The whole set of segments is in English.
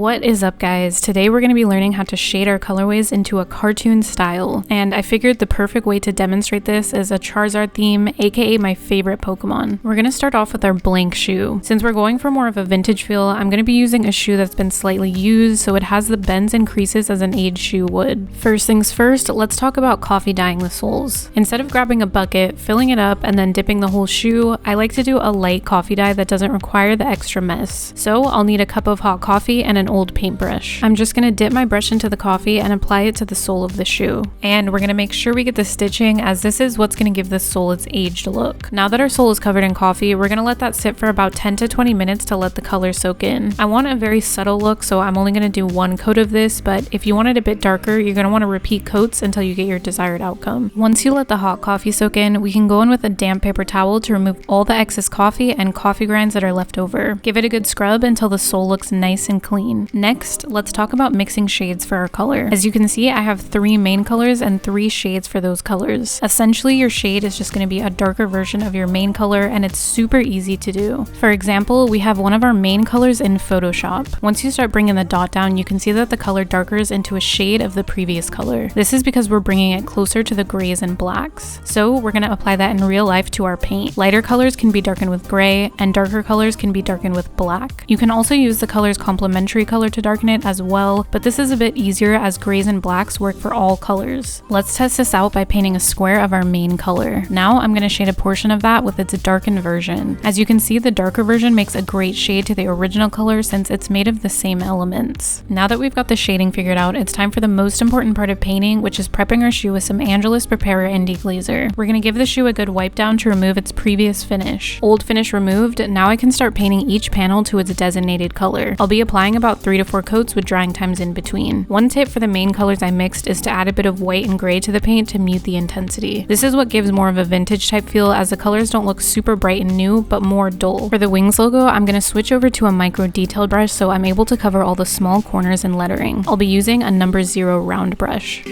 What is up, guys? Today we're going to be learning how to shade our colorways into a cartoon style, and I figured the perfect way to demonstrate this is a Charizard theme, aka my favorite Pokemon. We're going to start off with our blank shoe. Since we're going for more of a vintage feel, I'm going to be using a shoe that's been slightly used, so it has the bends and creases as an aged shoe would. First things first, let's talk about coffee dyeing the soles. Instead of grabbing a bucket, filling it up, and then dipping the whole shoe, I like to do a light coffee dye that doesn't require the extra mess. So I'll need a cup of hot coffee and an old paintbrush. I'm just gonna dip my brush into the coffee and apply it to the sole of the shoe. And we're gonna make sure we get the stitching, as this is what's gonna give the sole its aged look. Now that our sole is covered in coffee, we're gonna let that sit for about 10 to 20 minutes to let the color soak in. I want a very subtle look, so I'm only gonna do one coat of this, but if you want it a bit darker, you're gonna wanna repeat coats until you get your desired outcome. Once you let the hot coffee soak in, we can go in with a damp paper towel to remove all the excess coffee and coffee grinds that are left over. Give it a good scrub until the sole looks nice and clean. Next, let's talk about mixing shades for our color. As you can see, I have 3 main colors and 3 shades for those colors. Essentially, your shade is just going to be a darker version of your main color, and it's super easy to do. For example, we have one of our main colors in Photoshop. Once you start bringing the dot down, you can see that the color darkers into a shade of the previous color. This is because we're bringing it closer to the grays and blacks. So we're going to apply that in real life to our paint. Lighter colors can be darkened with gray, and darker colors can be darkened with black. You can also use the color's complementary color to darken it as well, but this is a bit easier as grays and blacks work for all colors. Let's test this out by painting a square of our main color. Now I'm going to shade a portion of that with its darkened version. As you can see, the darker version makes a great shade to the original color since it's made of the same elements. Now that we've got the shading figured out, it's time for the most important part of painting, which is prepping our shoe with some Angelus Preparer and Deglazer. We're going to give the shoe a good wipe down to remove its previous finish. Old finish removed, now I can start painting each panel to its designated color. I'll be applying about 3 to 4 coats with drying times in between. One tip for the main colors I mixed is to add a bit of white and gray to the paint to mute the intensity. This is what gives more of a vintage type feel, as the colors don't look super bright and new, but more dull. For the wings logo, I'm going to switch over to a micro detail brush so I'm able to cover all the small corners and lettering. I'll be using a number 0 round brush.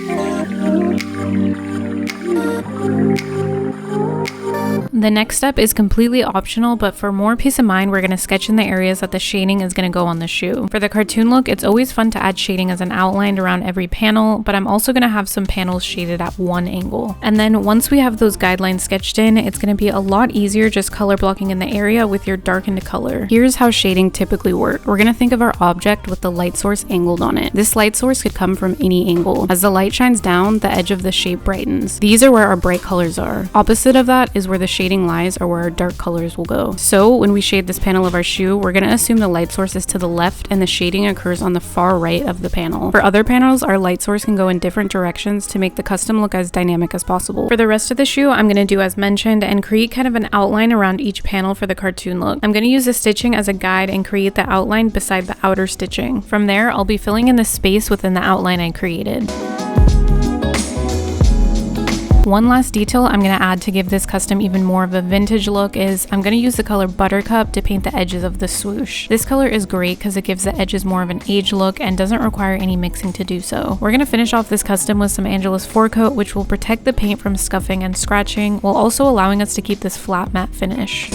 The next step is completely optional, but for more peace of mind, we're going to sketch in the areas that the shading is going to go on the shoe. For the cartoon look, it's always fun to add shading as an outline around every panel, but I'm also going to have some panels shaded at one angle. And then once we have those guidelines sketched in, it's going to be a lot easier just color blocking in the area with your darkened color. Here's how shading typically works. We're going to think of our object with the light source angled on it. This light source could come from any angle. As the light shines down, the edge of the shape brightens. These are where our bright colors are. Opposite of that is where the shading lies, or where our dark colors will go. So when we shade this panel of our shoe, we're going to assume the light source is to the left and the shading occurs on the far right of the panel. For other panels, our light source can go in different directions to make the custom look as dynamic as possible. For the rest of the shoe, I'm going to do as mentioned and create kind of an outline around each panel for the cartoon look. I'm going to use the stitching as a guide and create the outline beside the outer stitching. From there, I'll be filling in the space within the outline I created. One last detail I'm going to add to give this custom even more of a vintage look is I'm going to use the color Buttercup to paint the edges of the swoosh. This color is great because it gives the edges more of an aged look and doesn't require any mixing to do so. We're going to finish off this custom with some Angelus 4 coat, which will protect the paint from scuffing and scratching, while also allowing us to keep this flat matte finish.